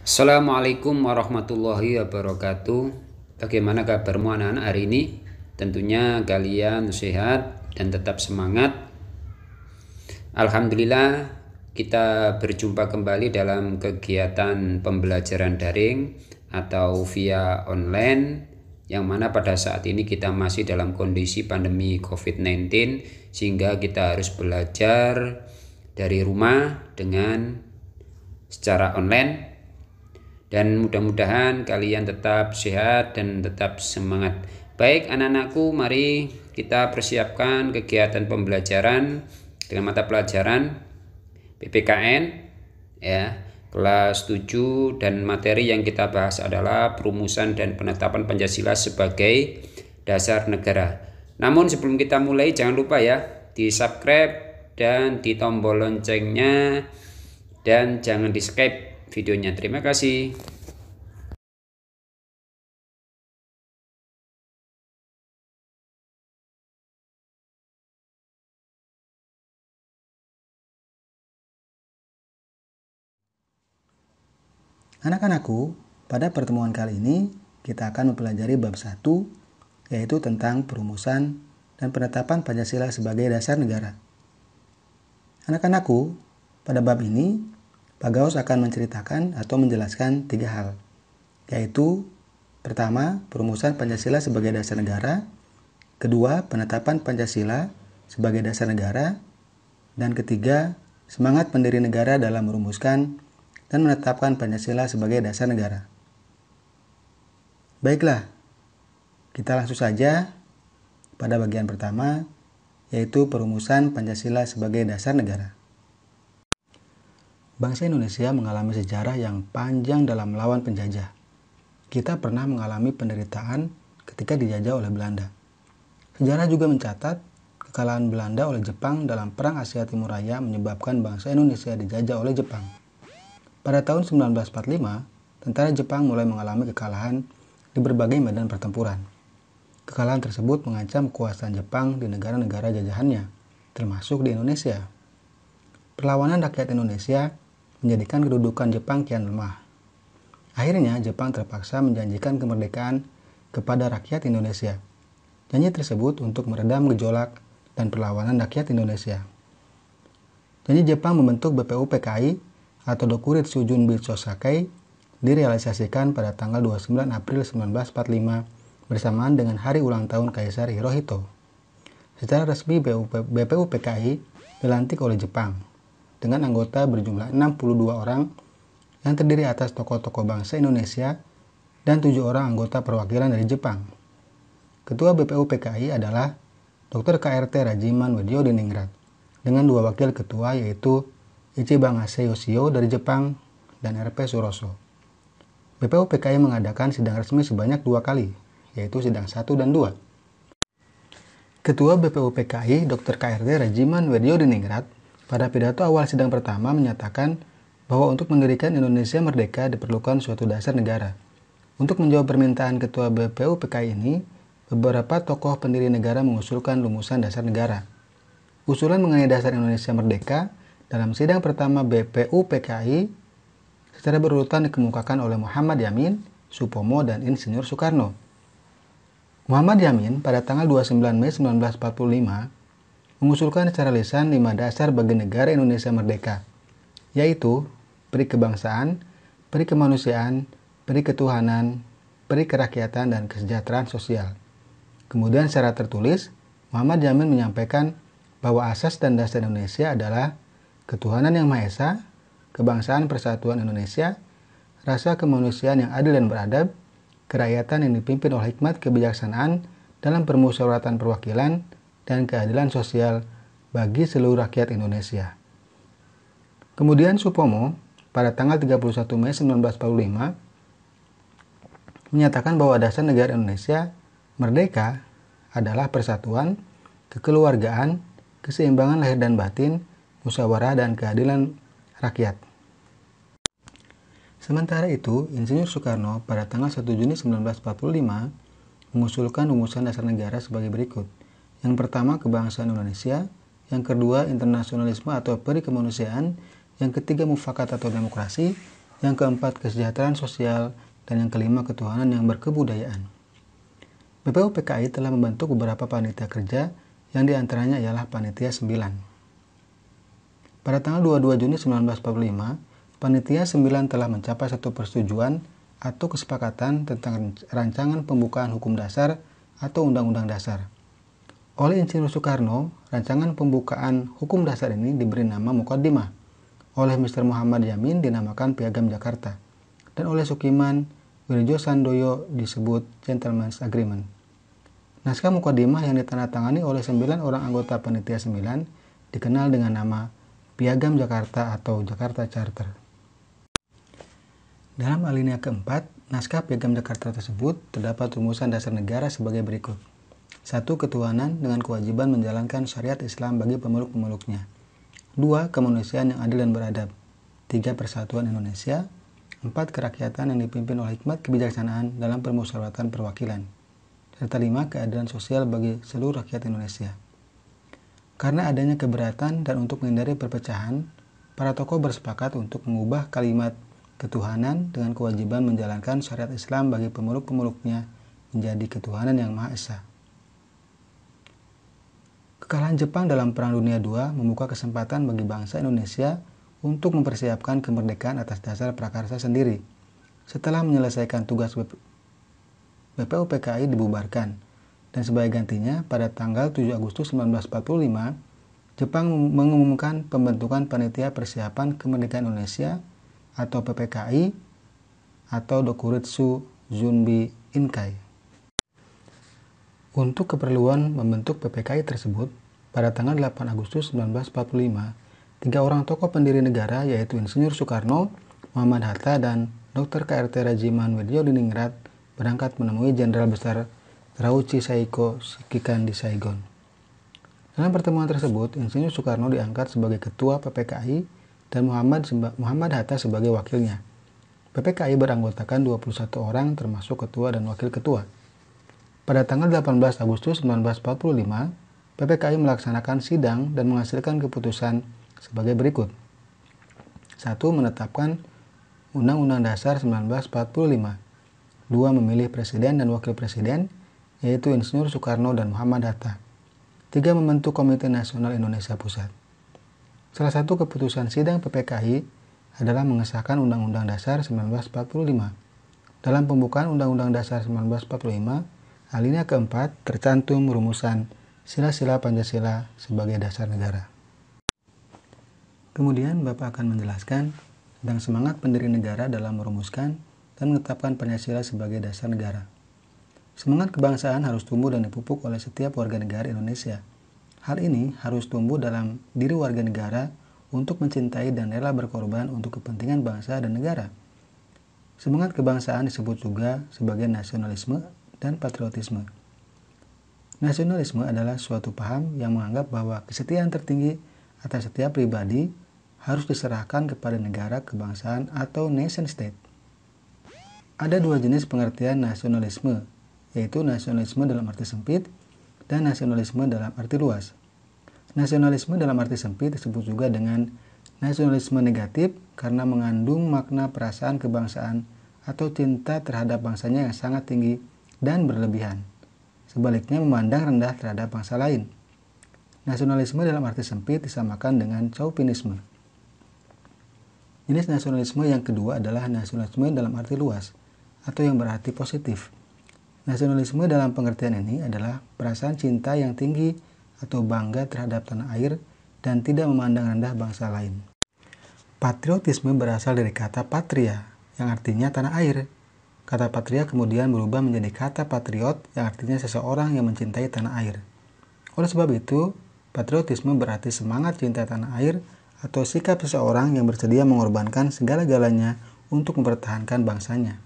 Assalamualaikum warahmatullahi wabarakatuh. Bagaimana kabarmu anak-anak hari ini? Tentunya kalian sehat dan tetap semangat. Alhamdulillah kita berjumpa kembali dalam kegiatan pembelajaran daring atau via online, yang mana pada saat ini kita masih dalam kondisi pandemi COVID-19, sehingga kita harus belajar dari rumah dengan secara online. Dan mudah-mudahan kalian tetap sehat dan tetap semangat. Baik anak-anakku, mari kita persiapkan kegiatan pembelajaran dengan mata pelajaran PPKN ya, kelas 7, dan materi yang kita bahas adalah perumusan dan penetapan Pancasila sebagai dasar negara. Namun sebelum kita mulai, jangan lupa ya, di subscribe dan di tombol loncengnya, dan jangan di skip videonya. Terima kasih. Anak-anakku, pada pertemuan kali ini kita akan mempelajari bab 1, yaitu tentang perumusan dan penetapan Pancasila sebagai dasar negara. Anak-anakku, pada bab ini Pak Gaus akan menceritakan atau menjelaskan 3 hal, yaitu pertama, perumusan Pancasila sebagai dasar negara, kedua, penetapan Pancasila sebagai dasar negara, dan ketiga, semangat pendiri negara dalam merumuskan dan menetapkan Pancasila sebagai dasar negara. Baiklah, kita langsung saja pada bagian pertama, yaitu perumusan Pancasila sebagai dasar negara. Bangsa Indonesia mengalami sejarah yang panjang dalam melawan penjajah. Kita pernah mengalami penderitaan ketika dijajah oleh Belanda. Sejarah juga mencatat kekalahan Belanda oleh Jepang dalam Perang Asia Timur Raya menyebabkan bangsa Indonesia dijajah oleh Jepang. Pada tahun 1945, tentara Jepang mulai mengalami kekalahan di berbagai medan pertempuran. Kekalahan tersebut mengancam kekuasaan Jepang di negara-negara jajahannya, termasuk di Indonesia. Perlawanan rakyat Indonesia menjadikan kedudukan Jepang kian lemah. Akhirnya, Jepang terpaksa menjanjikan kemerdekaan kepada rakyat Indonesia. Janji tersebut untuk meredam gejolak dan perlawanan rakyat Indonesia. Janji Jepang membentuk BPUPKI atau Dokuritsu Junbi Chosakai direalisasikan pada tanggal 29 April 1945 bersamaan dengan hari ulang tahun Kaisar Hirohito. Secara resmi BPUPKI dilantik oleh Jepang dengan anggota berjumlah 62 orang yang terdiri atas tokoh-tokoh bangsa Indonesia dan 7 orang anggota perwakilan dari Jepang. Ketua BPUPKI adalah Dr. KRT Rajiman Weddiodiningrat dengan 2 wakil ketua, yaitu Ichiban Ase Yoshio dari Jepang dan RP Suroso. BPUPKI mengadakan sidang resmi sebanyak 2 kali, yaitu sidang 1 dan 2. Ketua BPUPKI Dr. KRT Rajiman Weddiodiningrat pada pidato awal sidang pertama menyatakan bahwa untuk mendirikan Indonesia merdeka diperlukan suatu dasar negara. Untuk menjawab permintaan Ketua BPUPKI ini, beberapa tokoh pendiri negara mengusulkan rumusan dasar negara. Usulan mengenai dasar Indonesia merdeka dalam sidang pertama BPUPKI secara berurutan dikemukakan oleh Muhammad Yamin, Supomo, dan Insinyur Soekarno. Muhammad Yamin pada tanggal 29 Mei 1945 mengusulkan secara lisan 5 dasar bagi negara Indonesia merdeka, yaitu peri kebangsaan, peri kemanusiaan, peri ketuhanan, peri kerakyatan, dan kesejahteraan sosial. Kemudian secara tertulis, Muhammad Yamin menyampaikan bahwa asas dan dasar Indonesia adalah ketuhanan yang Maha Esa, kebangsaan persatuan Indonesia, rasa kemanusiaan yang adil dan beradab, kerakyatan yang dipimpin oleh hikmat kebijaksanaan dalam permusyawaratan perwakilan, dan keadilan sosial bagi seluruh rakyat Indonesia. Kemudian Supomo pada tanggal 31 Mei 1945 menyatakan bahwa dasar negara Indonesia merdeka adalah persatuan, kekeluargaan, keseimbangan lahir dan batin, musyawarah, dan keadilan rakyat. Sementara itu, Insinyur Soekarno pada tanggal 1 Juni 1945 mengusulkan rumusan dasar negara sebagai berikut. Yang pertama, kebangsaan Indonesia. Yang kedua, internasionalisme atau peri kemanusiaan. Yang ketiga, mufakat atau demokrasi. yang keempat kesejahteraan sosial, dan yang kelima ketuhanan yang berkebudayaan. BPUPKI telah membentuk beberapa panitia kerja yang diantaranya ialah Panitia 9. Pada tanggal 22 Juni 1945, Panitia 9 telah mencapai satu persetujuan atau kesepakatan tentang rancangan pembukaan hukum dasar atau Undang-Undang Dasar. Oleh Insinyur Soekarno, rancangan pembukaan hukum dasar ini diberi nama Muqaddimah. Oleh Mr. Muhammad Yamin dinamakan Piagam Jakarta. Dan oleh Sukiman Wirjo Sandoyo disebut Gentleman's Agreement. Naskah Muqaddimah yang ditandatangani oleh 9 orang anggota Panitia 9 dikenal dengan nama Piagam Jakarta atau Jakarta Charter. Dalam alinea keempat, naskah Piagam Jakarta tersebut terdapat rumusan dasar negara sebagai berikut. 1. Ketuhanan dengan kewajiban menjalankan syariat Islam bagi pemeluk-pemeluknya. 2. Kemanusiaan yang adil dan beradab. 3. Persatuan Indonesia. 4. Kerakyatan yang dipimpin oleh hikmat kebijaksanaan dalam permusyawaratan perwakilan. Serta 5. Keadilan sosial bagi seluruh rakyat Indonesia. Karena adanya keberatan dan untuk menghindari perpecahan, para tokoh bersepakat untuk mengubah kalimat ketuhanan dengan kewajiban menjalankan syariat Islam bagi pemeluk-pemeluknya menjadi ketuhanan yang Maha Esa. Kekalahan Jepang dalam Perang Dunia II membuka kesempatan bagi bangsa Indonesia untuk mempersiapkan kemerdekaan atas dasar prakarsa sendiri. Setelah menyelesaikan tugas BPUPKI dibubarkan, dan sebagai gantinya pada tanggal 7 Agustus 1945, Jepang mengumumkan pembentukan Panitia Persiapan Kemerdekaan Indonesia atau PPKI atau Dokuritsu Zunbi Inkai. Untuk keperluan membentuk PPKI tersebut, pada tanggal 8 Agustus 1945, 3 orang tokoh pendiri negara yaitu Insinyur Soekarno, Muhammad Hatta, dan Dr. KRT Rajiman Wirjodiningrat berangkat menemui Jenderal Besar Rauchi Saiko Shikikan di Saigon. Dalam pertemuan tersebut, Insinyur Soekarno diangkat sebagai ketua PPKI dan Muhammad Hatta sebagai wakilnya. PPKI beranggotakan 21 orang termasuk ketua dan wakil ketua. Pada tanggal 18 Agustus 1945, PPKI melaksanakan sidang dan menghasilkan keputusan sebagai berikut. 1. Menetapkan Undang-Undang Dasar 1945. 2. Memilih presiden dan wakil presiden, yaitu Insinyur Soekarno dan Muhammad Hatta. 3. Membentuk Komite Nasional Indonesia Pusat. Salah satu keputusan sidang PPKI adalah mengesahkan Undang-Undang Dasar 1945. Dalam pembukaan Undang-Undang Dasar 1945, alinea keempat tercantum rumusan sila-sila Pancasila sebagai dasar negara. Kemudian Bapak akan menjelaskan tentang semangat pendiri negara dalam merumuskan dan menetapkan Pancasila sebagai dasar negara. Semangat kebangsaan harus tumbuh dan dipupuk oleh setiap warga negara Indonesia. Hal ini harus tumbuh dalam diri warga negara untuk mencintai dan rela berkorban untuk kepentingan bangsa dan negara. Semangat kebangsaan disebut juga sebagai nasionalisme dan patriotisme. Nasionalisme adalah suatu paham yang menganggap bahwa kesetiaan tertinggi atas setiap pribadi harus diserahkan kepada negara kebangsaan atau nation state. Ada 2 jenis pengertian nasionalisme, yaitu nasionalisme dalam arti sempit dan nasionalisme dalam arti luas. Nasionalisme dalam arti sempit disebut juga dengan nasionalisme negatif karena mengandung makna perasaan kebangsaan atau cinta terhadap bangsanya yang sangat tinggi dan berlebihan. Sebaliknya memandang rendah terhadap bangsa lain. Nasionalisme dalam arti sempit disamakan dengan chauvinisme. Jenis nasionalisme yang kedua adalah nasionalisme dalam arti luas atau yang berarti positif. Nasionalisme dalam pengertian ini adalah perasaan cinta yang tinggi atau bangga terhadap tanah air dan tidak memandang rendah bangsa lain. Patriotisme berasal dari kata patria yang artinya tanah air. Kata patria kemudian berubah menjadi kata patriot yang artinya seseorang yang mencintai tanah air. Oleh sebab itu, patriotisme berarti semangat cinta tanah air atau sikap seseorang yang bersedia mengorbankan segala-galanya untuk mempertahankan bangsanya.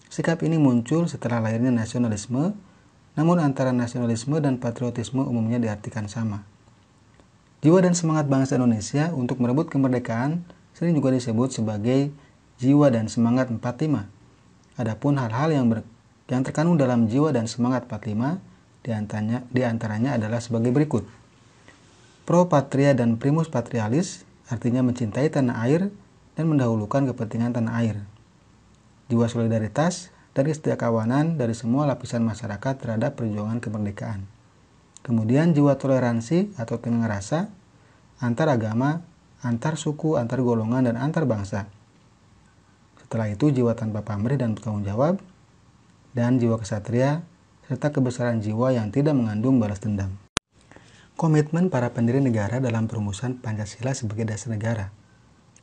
Sikap ini muncul setelah lahirnya nasionalisme, namun antara nasionalisme dan patriotisme umumnya diartikan sama. Jiwa dan semangat bangsa Indonesia untuk merebut kemerdekaan sering juga disebut sebagai jiwa dan semangat 45. Adapun hal-hal yang terkandung dalam jiwa dan semangat 45 diantaranya adalah sebagai berikut. Pro patria dan primus patrialis artinya mencintai tanah air dan mendahulukan kepentingan tanah air. Jiwa solidaritas dan kesetiakawanan dari semua lapisan masyarakat terhadap perjuangan kemerdekaan. Kemudian jiwa toleransi atau tenggang rasa antar agama, antar suku, antar golongan, dan antar bangsa. Setelah itu jiwa tanpa pamrih dan bertanggung jawab, dan jiwa kesatria, serta kebesaran jiwa yang tidak mengandung balas dendam. Komitmen para pendiri negara dalam perumusan Pancasila sebagai dasar negara.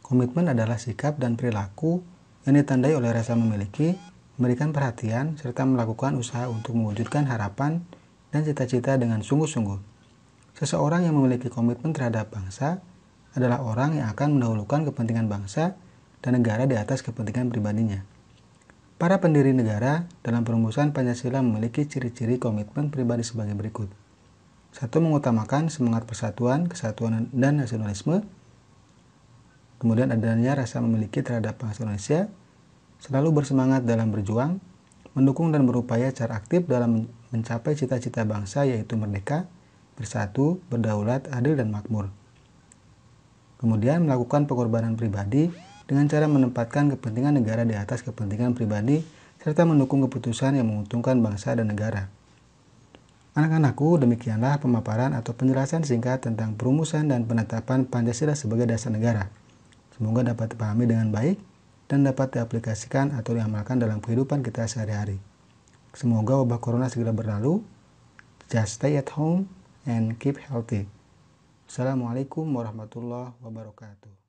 Komitmen adalah sikap dan perilaku yang ditandai oleh rasa memiliki, memberikan perhatian, serta melakukan usaha untuk mewujudkan harapan dan cita-cita dengan sungguh-sungguh. Seseorang yang memiliki komitmen terhadap bangsa adalah orang yang akan mendahulukan kepentingan bangsa dan negara di atas kepentingan pribadinya. Para pendiri negara dalam perumusan Pancasila memiliki ciri-ciri komitmen pribadi sebagai berikut. 1. Mengutamakan semangat persatuan, kesatuan, dan nasionalisme. Kemudian adanya rasa memiliki terhadap bangsa Indonesia, selalu bersemangat dalam berjuang, mendukung dan berupaya secara aktif dalam mencapai cita-cita bangsa yaitu merdeka, bersatu, berdaulat, adil, dan makmur. Kemudian melakukan pengorbanan pribadi dengan cara menempatkan kepentingan negara di atas kepentingan pribadi serta mendukung keputusan yang menguntungkan bangsa dan negara. Anak-anakku, demikianlah pemaparan atau penjelasan singkat tentang perumusan dan penetapan Pancasila sebagai dasar negara. Semoga dapat dipahami dengan baik dan dapat diaplikasikan atau diamalkan dalam kehidupan kita sehari-hari. Semoga wabah corona segera berlalu. Just stay at home and keep healthy. Assalamualaikum warahmatullahi wabarakatuh.